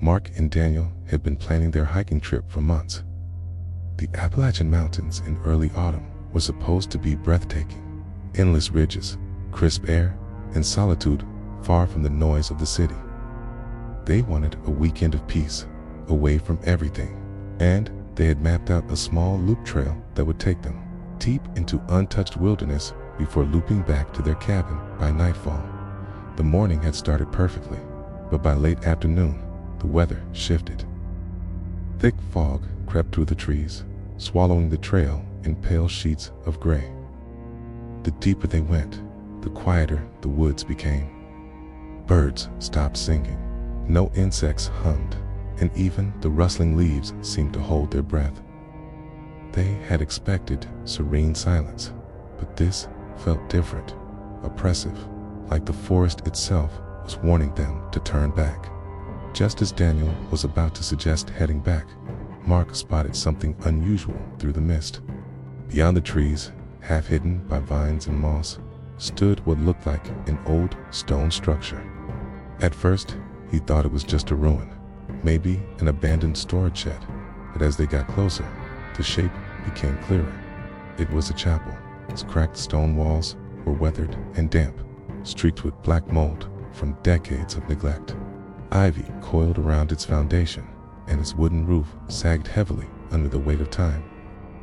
Mark and Daniel had been planning their hiking trip for months. The Appalachian Mountains in early autumn were supposed to be breathtaking. Endless ridges, crisp air, and solitude far from the noise of the city. They wanted a weekend of peace, away from everything, and they had mapped out a small loop trail that would take them deep into untouched wilderness before looping back to their cabin by nightfall. The morning had started perfectly, but by late afternoon, the weather shifted. Thick fog crept through the trees, swallowing the trail in pale sheets of gray. The deeper they went, the quieter the woods became. Birds stopped singing, no insects hummed, and even the rustling leaves seemed to hold their breath. They had expected serene silence, but this felt different, oppressive, like the forest itself was warning them to turn back. Just as Daniel was about to suggest heading back, Mark spotted something unusual through the mist. Beyond the trees, half hidden by vines and moss, stood what looked like an old stone structure. At first, he thought it was just a ruin, maybe an abandoned storage shed, but as they got closer, the shape became clearer. It was a chapel. Its cracked stone walls were weathered and damp, streaked with black mold from decades of neglect. Ivy coiled around its foundation, and its wooden roof sagged heavily under the weight of time.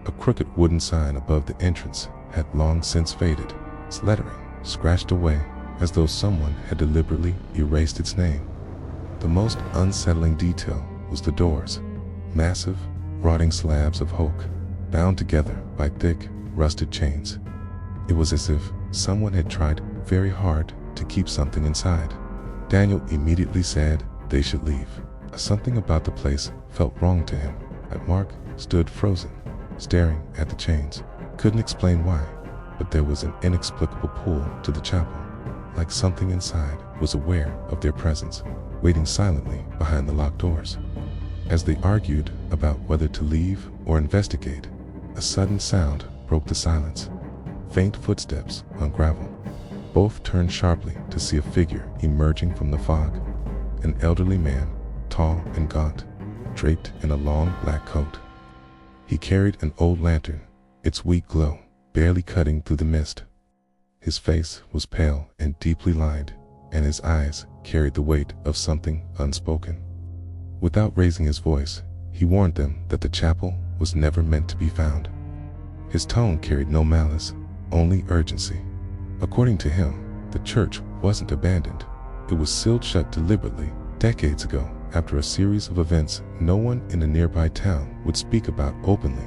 A crooked wooden sign above the entrance had long since faded, its lettering scratched away as though someone had deliberately erased its name. The most unsettling detail was the doors, massive, rotting slabs of oak, bound together by thick, rusted chains. It was as if someone had tried very hard to keep something inside. Daniel immediately said they should leave. Something about the place felt wrong to him. Mark stood frozen, staring at the chains. Couldn't explain why, but there was an inexplicable pull to the chapel, like something inside was aware of their presence, waiting silently behind the locked doors. As they argued about whether to leave or investigate, a sudden sound broke the silence. Faint footsteps on gravel. Both turned sharply to see a figure emerging from the fog. An elderly man, tall and gaunt, draped in a long black coat. He carried an old lantern, its weak glow barely cutting through the mist. His face was pale and deeply lined, and his eyes carried the weight of something unspoken. Without raising his voice, he warned them that the chapel was never meant to be found. His tone carried no malice, only urgency. According to him, the church wasn't abandoned. It was sealed shut deliberately, decades ago, after a series of events no one in the nearby town would speak about openly.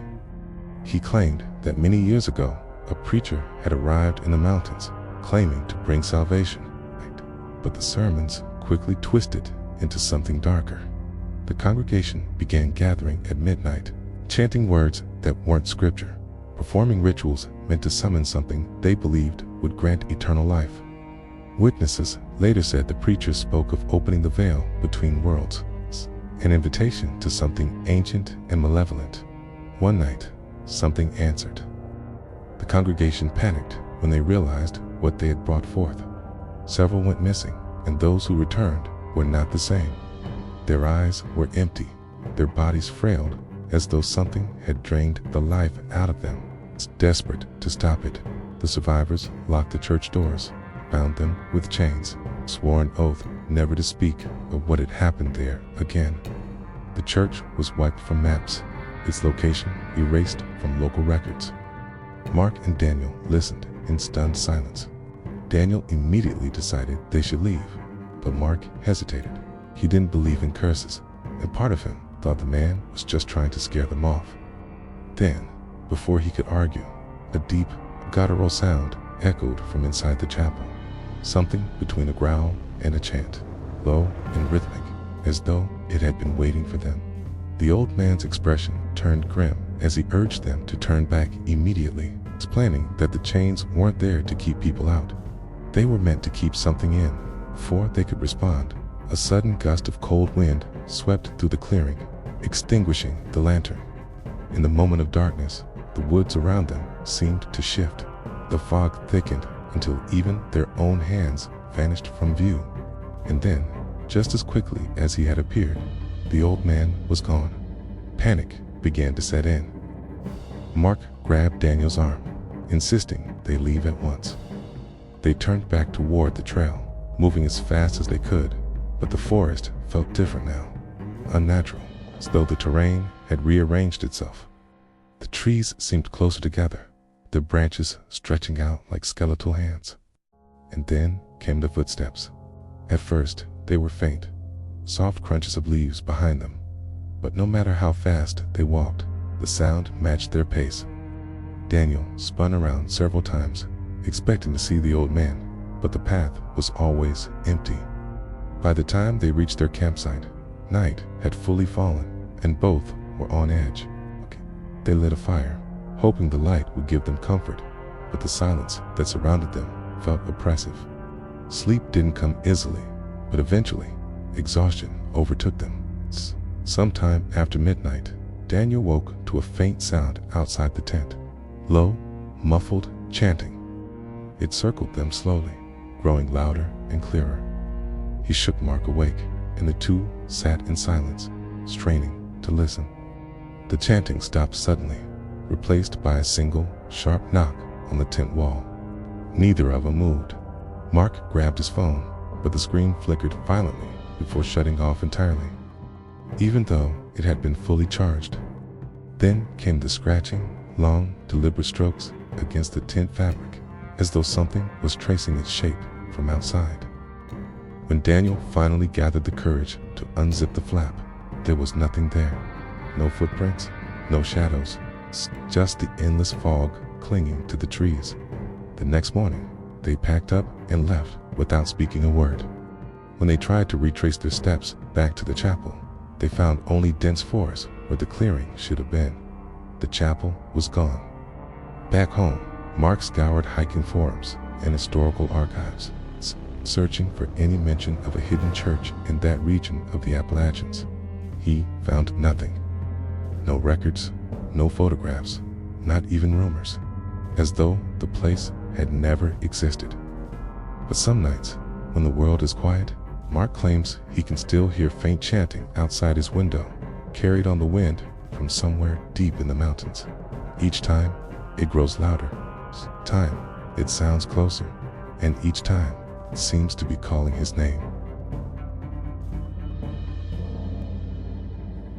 He claimed that many years ago, a preacher had arrived in the mountains, claiming to bring salvation. But the sermons quickly twisted into something darker. The congregation began gathering at midnight, chanting words that weren't scripture, performing rituals meant to summon something they believed would grant eternal life. Witnesses later said the preacher spoke of opening the veil between worlds, an invitation to something ancient and malevolent. One night, something answered. The congregation panicked when they realized what they had brought forth. Several went missing, and those who returned were not the same. Their eyes were empty, their bodies frailed, as though something had drained the life out of them. Desperate to stop it, the survivors locked the church doors, bound them with chains, swore an oath never to speak of what had happened there again. The church was wiped from maps, its location erased from local records. Mark and Daniel listened in stunned silence. Daniel immediately decided they should leave, but Mark hesitated. He didn't believe in curses, and part of him thought the man was just trying to scare them off. Then, before he could argue, a deep, guttural sound echoed from inside the chapel, something between a growl and a chant, low and rhythmic, as though it had been waiting for them. The old man's expression turned grim as he urged them to turn back immediately, explaining that the chains weren't there to keep people out. They were meant to keep something in. Before they could respond, a sudden gust of cold wind swept through the clearing, extinguishing the lantern. In the moment of darkness, the woods around them seemed to shift. The fog thickened until even their own hands vanished from view. And then, just as quickly as he had appeared, The old man was gone. Panic began to set in. Mark grabbed Daniel's arm, insisting they leave at once. They turned back toward the trail, moving as fast as they could, but the forest felt different now, unnatural, as though the terrain had rearranged itself. The trees seemed closer together, their branches stretching out like skeletal hands. And then came the footsteps. At first, they were faint, soft crunches of leaves behind them, but no matter how fast they walked, the sound matched their pace. Daniel spun around several times, expecting to see the old man, but the path was always empty. By the time they reached their campsite, night had fully fallen, and both were on edge. They lit a fire, hoping the light would give them comfort, but the silence that surrounded them felt oppressive. Sleep didn't come easily, but eventually, exhaustion overtook them. Sometime after midnight, Daniel woke to a faint sound outside the tent. Low, muffled chanting. It circled them slowly, growing louder and clearer. He shook Mark awake, and the two sat in silence, straining to listen. The chanting stopped suddenly, replaced by a single, sharp knock on the tent wall. Neither of them moved. Mark grabbed his phone, but the screen flickered violently before shutting off entirely, even though it had been fully charged. Then came the scratching, long, deliberate strokes against the tent fabric, as though something was tracing its shape from outside. When Daniel finally gathered the courage to unzip the flap, there was nothing there. No footprints, no shadows, just the endless fog clinging to the trees. The next morning, they packed up and left without speaking a word. When they tried to retrace their steps back to the chapel, they found only dense forest where the clearing should have been. The chapel was gone. Back home, Mark scoured hiking forums and historical archives, searching for any mention of a hidden church in that region of the Appalachians. He found nothing. No records, no photographs, not even rumors, as though the place had never existed. But some nights, when the world is quiet, Mark claims he can still hear faint chanting outside his window, carried on the wind from somewhere deep in the mountains. Each time, it grows louder. Time, it sounds closer, and each time, it seems to be calling his name.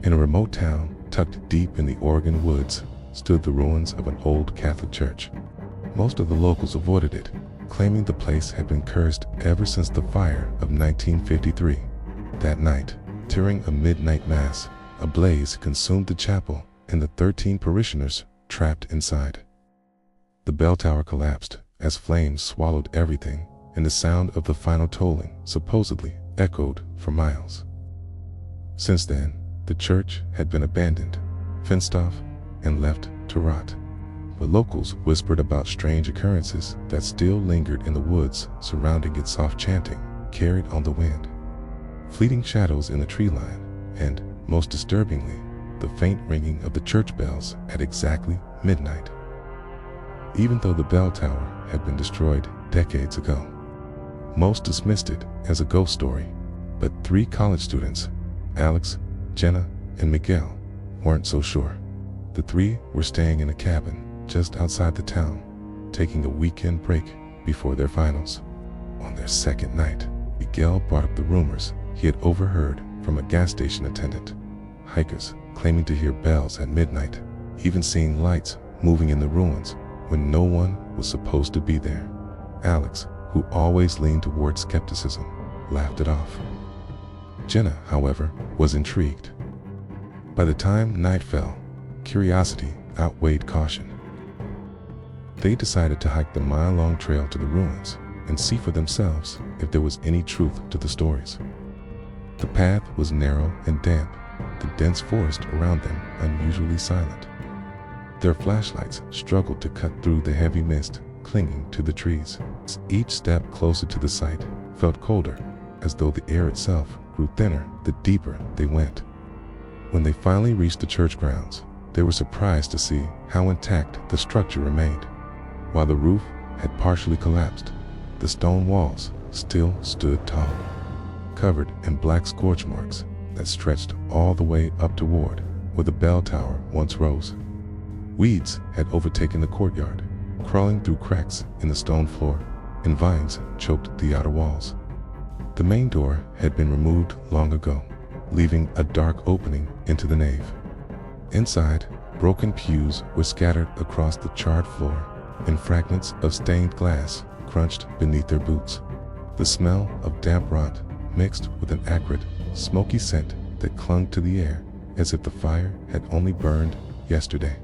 In a remote town, tucked deep in the Oregon woods, stood the ruins of an old Catholic church. Most of the locals avoided it, claiming the place had been cursed ever since the fire of 1953. That night, during a midnight mass, a blaze consumed the chapel and the 13 parishioners trapped inside. The bell tower collapsed as flames swallowed everything, and the sound of the final tolling supposedly echoed for miles. Since then, the church had been abandoned, fenced off, and left to rot. But locals whispered about strange occurrences that still lingered in the woods surrounding its soft chanting, carried on the wind. Fleeting shadows in the tree line, and, most disturbingly, the faint ringing of the church bells at exactly midnight. Even though the bell tower had been destroyed decades ago, most dismissed it as a ghost story. But 3 college students, Alex, Jenna, and Miguel, weren't so sure. The 3 were staying in a cabin just outside the town, taking a weekend break before their finals. On their second night, Miguel brought up the rumors he had overheard from a gas station attendant. Hikers claiming to hear bells at midnight, even seeing lights moving in the ruins when no one was supposed to be there. Alex, who always leaned toward skepticism, laughed it off. Jenna, however, was intrigued. By the time night fell, curiosity outweighed caution. They decided to hike the mile-long trail to the ruins and see for themselves if there was any truth to the stories. The path was narrow and damp, the dense forest around them unusually silent. Their flashlights struggled to cut through the heavy mist clinging to the trees. Each step closer to the site felt colder, as though the air itself grew thinner the deeper they went. When they finally reached the church grounds, they were surprised to see how intact the structure remained. While the roof had partially collapsed, the stone walls still stood tall. Covered in black scorch marks, that stretched all the way up toward where the bell tower once rose. Weeds had overtaken the courtyard, crawling through cracks in the stone floor, and vines choked the outer walls. The main door had been removed long ago, leaving a dark opening into the nave. Inside, broken pews were scattered across the charred floor, and fragments of stained glass crunched beneath their boots. The smell of damp rot mixed with an acrid, smoky scent that clung to the air as if the fire had only burned yesterday.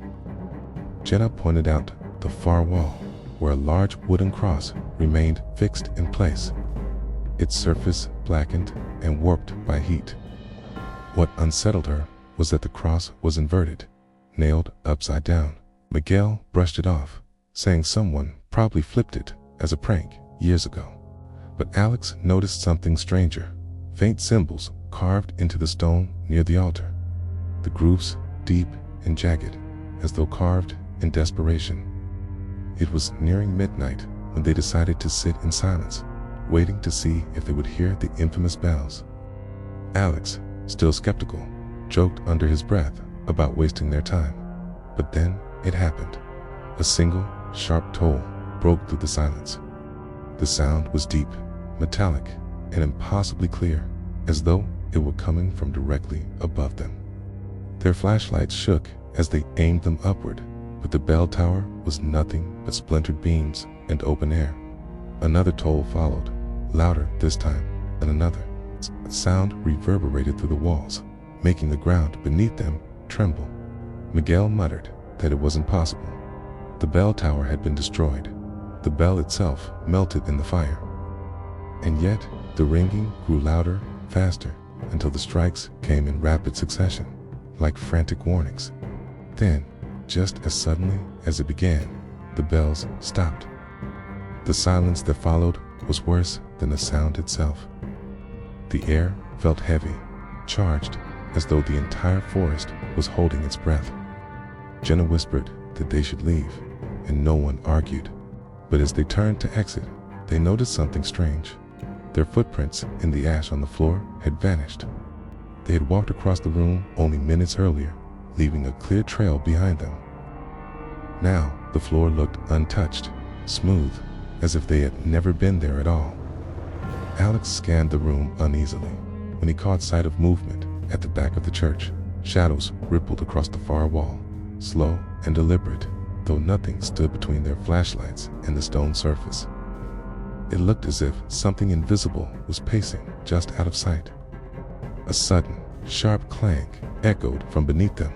Jenna pointed out the far wall, where a large wooden cross remained fixed in place, its surface blackened and warped by heat. What unsettled her was that the cross was inverted, nailed upside down. Miguel brushed it off, saying someone probably flipped it as a prank years ago. But Alex noticed something stranger: faint symbols carved into the stone near the altar, the grooves deep and jagged, as though carved in desperation. It was nearing midnight when they decided to sit in silence, waiting to see if they would hear the infamous bells. Alex, still skeptical, joked under his breath about wasting their time. But then it happened. A single, sharp toll broke through the silence. The sound was deep, metallic, and impossibly clear, as though it were coming from directly above them. Their flashlights shook as they aimed them upward, but the bell tower was nothing but splintered beams and open air. Another toll followed, louder this time, and another. A sound reverberated through the walls, making the ground beneath them tremble. Miguel muttered that it wasn't possible. The bell tower had been destroyed. The bell itself melted in the fire. And yet, the ringing grew louder, faster, until the strikes came in rapid succession, like frantic warnings. Then, just as suddenly as it began, the bells stopped. The silence that followed was worse than the sound itself. The air felt heavy, charged, as though the entire forest was holding its breath. Jenna whispered that they should leave, and no one argued. But as they turned to exit, they noticed something strange. Their footprints in the ash on the floor had vanished. They had walked across the room only minutes earlier, leaving a clear trail behind them. Now, the floor looked untouched, smooth, as if they had never been there at all. Alex scanned the room uneasily when he caught sight of movement at the back of the church. Shadows rippled across the far wall, slow and deliberate, though nothing stood between their flashlights and the stone surface. It looked as if something invisible was pacing just out of sight. A sudden, sharp clang echoed from beneath them.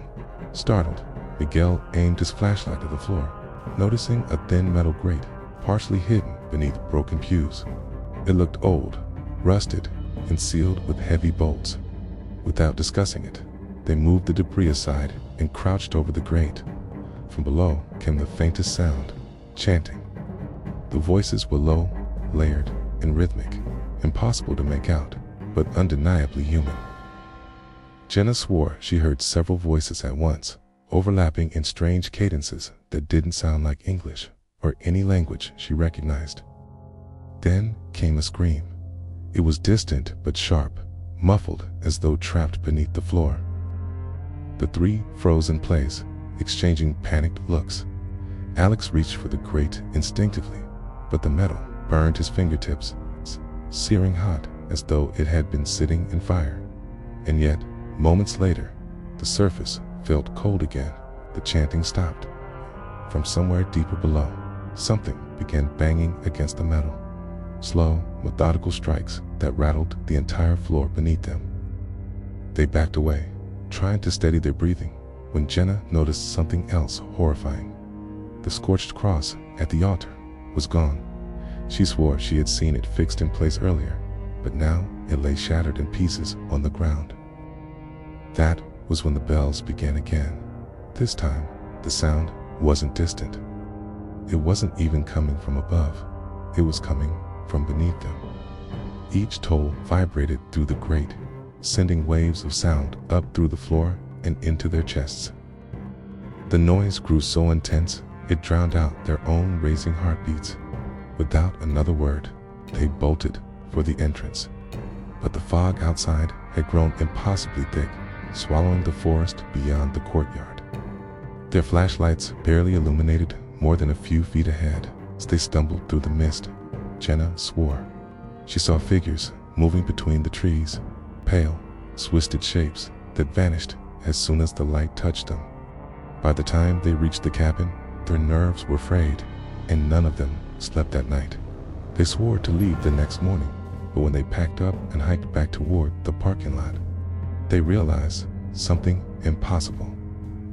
Startled, Miguel aimed his flashlight at the floor, noticing a thin metal grate partially hidden beneath broken pews. It looked old, rusted, and sealed with heavy bolts. Without discussing it, they moved the debris aside and crouched over the grate. From below came the faintest sound, chanting. The voices were low, layered, and rhythmic, impossible to make out, but undeniably human. Jenna swore she heard several voices at once, overlapping in strange cadences that didn't sound like English or any language she recognized. Then came a scream. It was distant but sharp, muffled as though trapped beneath the floor. The three froze in place, exchanging panicked looks. Alex reached for the grate instinctively, but the metal burned his fingertips, searing hot as though it had been sitting in fire. And yet, moments later, the surface felt cold again. The chanting stopped. From somewhere deeper below, something began banging against the metal. Slow, methodical strikes that rattled the entire floor beneath them. They backed away, trying to steady their breathing, when Jenna noticed something else horrifying. The scorched cross at the altar was gone. She swore she had seen it fixed in place earlier, but now it lay shattered in pieces on the ground. That was when the bells began again. This time, the sound wasn't distant. It wasn't even coming from above. It was coming from beneath them. Each toll vibrated through the grate, sending waves of sound up through the floor and into their chests. The noise grew so intense, it drowned out their own racing heartbeats. Without another word, they bolted for the entrance. but the fog outside had grown impossibly thick, swallowing the forest beyond the courtyard. Their flashlights barely illuminated more than a few feet ahead as they stumbled through the mist. Jenna swore. She saw figures moving between the trees, pale, twisted shapes that vanished as soon as the light touched them. By the time they reached the cabin, their nerves were frayed, and none of them slept that night. They swore to leave the next morning, but when they packed up and hiked back toward the parking lot, they realized something impossible.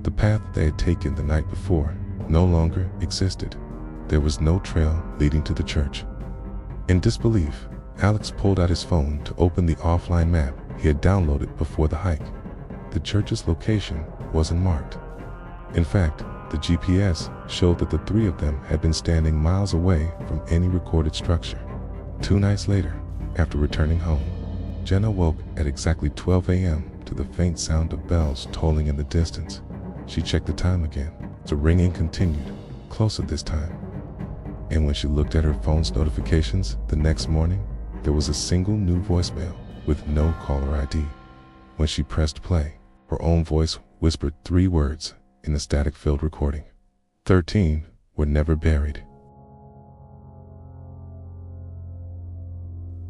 The path they had taken the night before no longer existed. There was no trail leading to the church. In disbelief, Alex pulled out his phone to open the offline map he had downloaded before the hike. The church's location wasn't marked. In fact, the GPS showed that the three of them had been standing miles away from any recorded structure. 2 nights later, after returning home, Jenna woke at exactly 12 a.m. to the faint sound of bells tolling in the distance. She checked the time again. The ringing continued, closer this time. And when she looked at her phone's notifications the next morning, there was a single new voicemail with no caller ID. When she pressed play, her own voice whispered 3 words in a static-filled recording. 13 were never buried.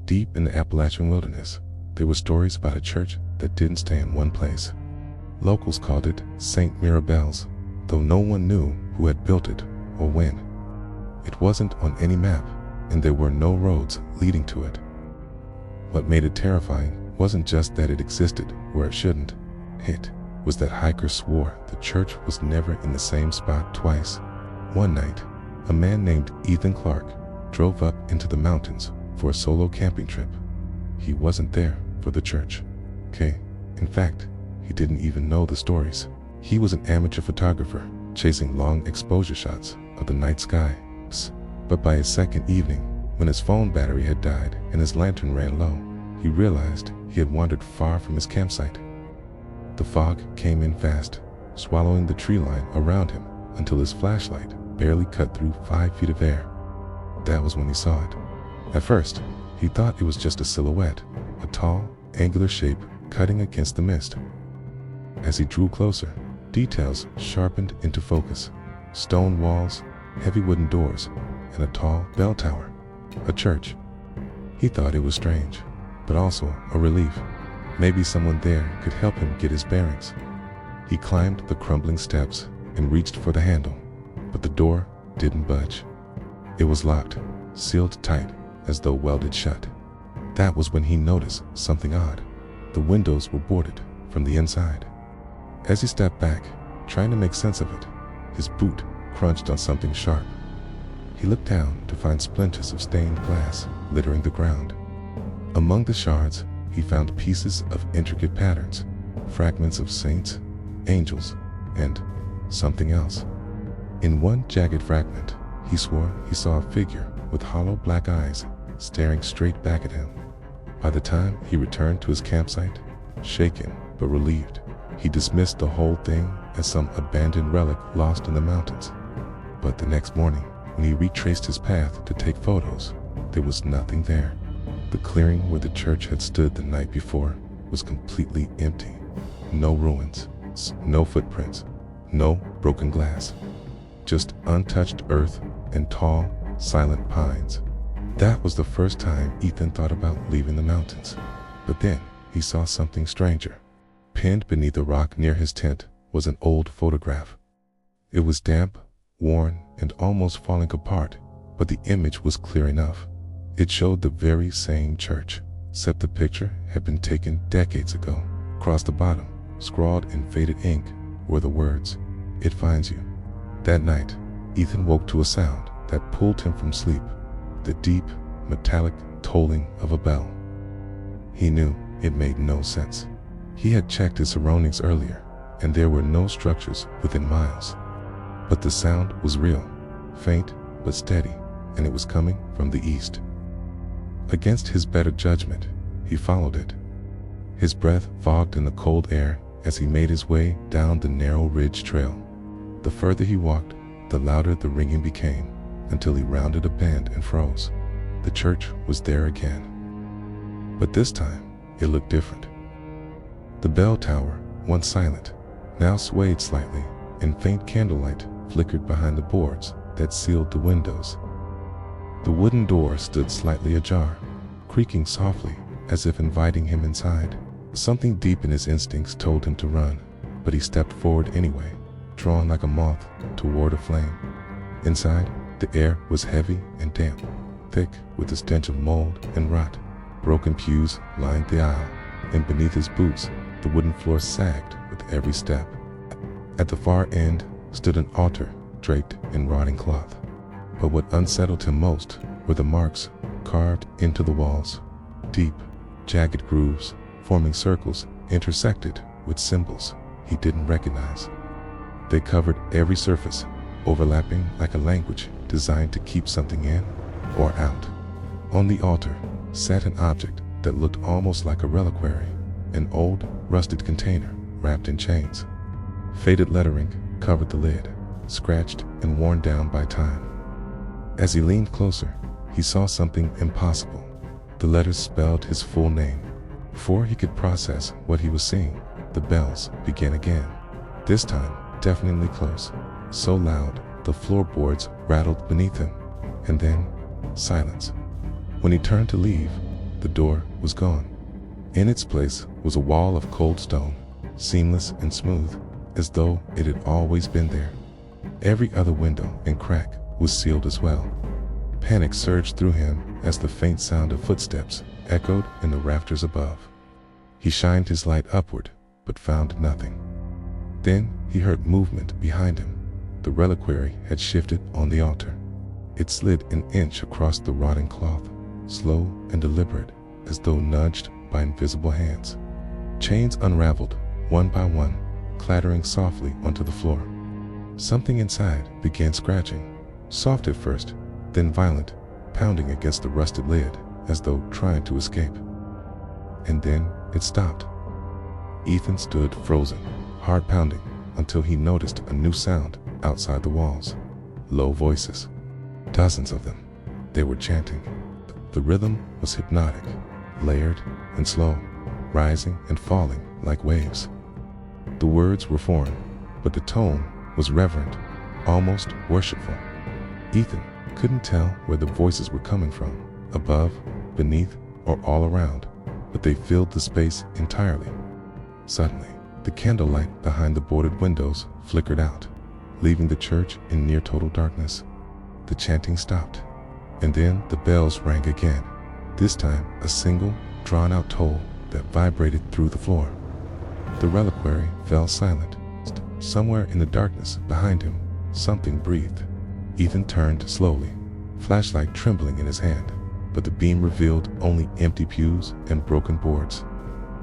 Deep in the Appalachian wilderness, there were stories about a church that didn't stay in one place. Locals called it St. Mirabel's, though no one knew who had built it or when. It wasn't on any map, and there were no roads leading to it. What made it terrifying wasn't just that it existed where it shouldn't. It was that hikers swore the church was never in the same spot twice. One night, a man named Ethan Clark drove up into the mountains for a solo camping trip. He wasn't there for the church. In fact, he didn't even know the stories. He was an amateur photographer chasing long exposure shots of the night sky. But by his second evening, when his phone battery had died and his lantern ran low, he realized he had wandered far from his campsite. The fog came in fast, swallowing the tree line around him until his flashlight barely cut through 5 feet of air. That was when he saw it. At first, he thought it was just a silhouette, a tall, angular shape cutting against the mist. As he drew closer, details sharpened into focus: stone walls, heavy wooden doors, and a tall bell tower. A church. He thought it was strange, but also a relief. Maybe someone there could help him get his bearings. He climbed the crumbling steps and reached for the handle, but the door didn't budge. It was locked, sealed tight, as though welded shut. That was when he noticed something odd. The windows were boarded from the inside. As he stepped back, trying to make sense of it, his boot crunched on something sharp. He looked down to find splinters of stained glass littering the ground. Among the shards, he found pieces of intricate patterns, fragments of saints, angels, and something else. In one jagged fragment, he swore he saw a figure with hollow black eyes staring straight back at him. By the time he returned to his campsite, shaken but relieved, he dismissed the whole thing as some abandoned relic lost in the mountains. But the next morning, when he retraced his path to take photos, there was nothing there. The clearing where the church had stood the night before was completely empty. No ruins, no footprints, no broken glass. Just untouched earth and tall, silent pines. That was the first time Ethan thought about leaving the mountains. But then he saw something stranger. Pinned beneath a rock near his tent was an old photograph. It was damp, worn, and almost falling apart, but the image was clear enough. It showed the very same church, except the picture had been taken decades ago. Across the bottom, scrawled in faded ink, were the words, "It finds you." That night, Ethan woke to a sound that pulled him from sleep, the deep, metallic tolling of a bell. He knew it made no sense. He had checked his surroundings earlier, and there were no structures within miles. But the sound was real, faint but steady, and it was coming from the east. Against his better judgment, he followed it. His breath fogged in the cold air as he made his way down the narrow ridge trail. The further he walked, the louder the ringing became, until he rounded a bend and froze. The church was there again. But this time, it looked different. The bell tower, once silent, now swayed slightly, and faint candlelight flickered behind the boards that sealed the windows. The wooden door stood slightly ajar, creaking softly as if inviting him inside. Something deep in his instincts told him to run, but he stepped forward anyway, drawn like a moth toward a flame. Inside, the air was heavy and damp, thick with the stench of mold and rot. Broken pews lined the aisle, and beneath his boots, the wooden floor sagged with every step. At the far end stood an altar draped in rotting cloth. But what unsettled him most were the marks carved into the walls, deep, jagged grooves forming circles intersected with symbols he didn't recognize. They covered every surface, overlapping like a language designed to keep something in or out. On the altar sat an object that looked almost like a reliquary, an old, rusted container wrapped in chains. Faded lettering covered the lid, scratched and worn down by time. As he leaned closer, he saw something impossible. The letters spelled his full name. Before he could process what he was seeing, the bells began again, this time deafeningly close, so loud the floorboards rattled beneath him, and then silence. When he turned to leave, the door was gone. In its place was a wall of cold stone, seamless and smooth, as though it had always been there. Every other window and crack was sealed as well. Panic surged through him as the faint sound of footsteps echoed in the rafters above. He shined his light upward, but found nothing. Then he heard movement behind him. The reliquary had shifted on the altar. It slid an inch across the rotting cloth, slow and deliberate, as though nudged by invisible hands. Chains unraveled, one by one, clattering softly onto the floor. Something inside began scratching, soft at first, then violent, pounding against the rusted lid as though trying to escape. And then it stopped. Ethan stood frozen, heart pounding, until he noticed a new sound outside the walls. Low voices. Dozens of them. They were chanting. The rhythm was hypnotic, layered and slow, rising and falling like waves. The words were foreign, but the tone was reverent, almost worshipful. Ethan couldn't tell where the voices were coming from, above, beneath, or all around, but they filled the space entirely. Suddenly, the candlelight behind the boarded windows flickered out, leaving the church in near total darkness. The chanting stopped, and then the bells rang again, this time a single, drawn-out toll that vibrated through the floor. The reliquary fell silent. Somewhere in the darkness behind him, something breathed. Ethan turned slowly, flashlight trembling in his hand, but the beam revealed only empty pews and broken boards.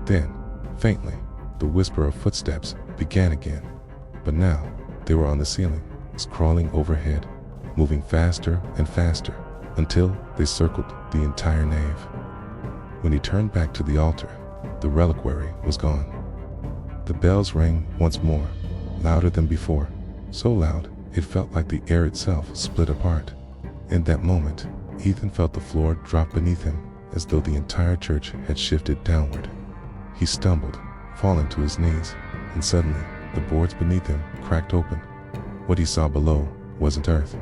Then, faintly, the whisper of footsteps began again, but now they were on the ceiling, crawling overhead, moving faster and faster until they circled the entire nave. When he turned back to the altar, the reliquary was gone. The bells rang once more, louder than before, so loud it felt like the air itself split apart. In that moment, Ethan felt the floor drop beneath him as though the entire church had shifted downward. He stumbled, falling to his knees, and suddenly the boards beneath him cracked open. What he saw below wasn't earth,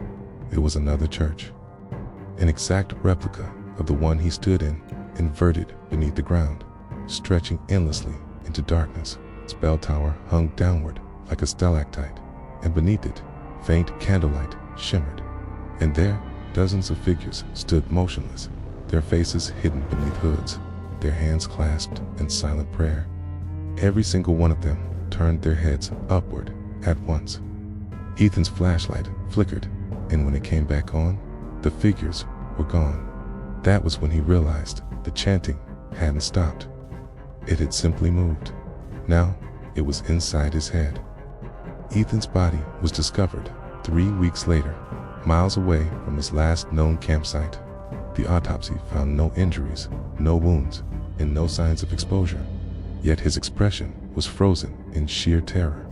it was another church. An exact replica of the one he stood in, inverted beneath the ground, stretching endlessly into darkness. Its bell tower hung downward like a stalactite, and beneath it, faint candlelight shimmered. And there, dozens of figures stood motionless, their faces hidden beneath hoods, their hands clasped in silent prayer. Every single one of them turned their heads upward at once. Ethan's flashlight flickered, and when it came back on, the figures were gone. That was when he realized the chanting hadn't stopped. It had simply moved. Now, it was inside his head. Ethan's body was discovered 3 weeks later, miles away from his last known campsite. The autopsy found no injuries, no wounds, and no signs of exposure. Yet his expression was frozen in sheer terror.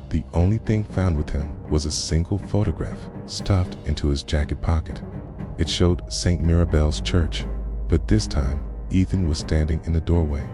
The only thing found with him was a single photograph stuffed into his jacket pocket. It showed St. Mirabel's Church, but this time Ethan was standing in the doorway,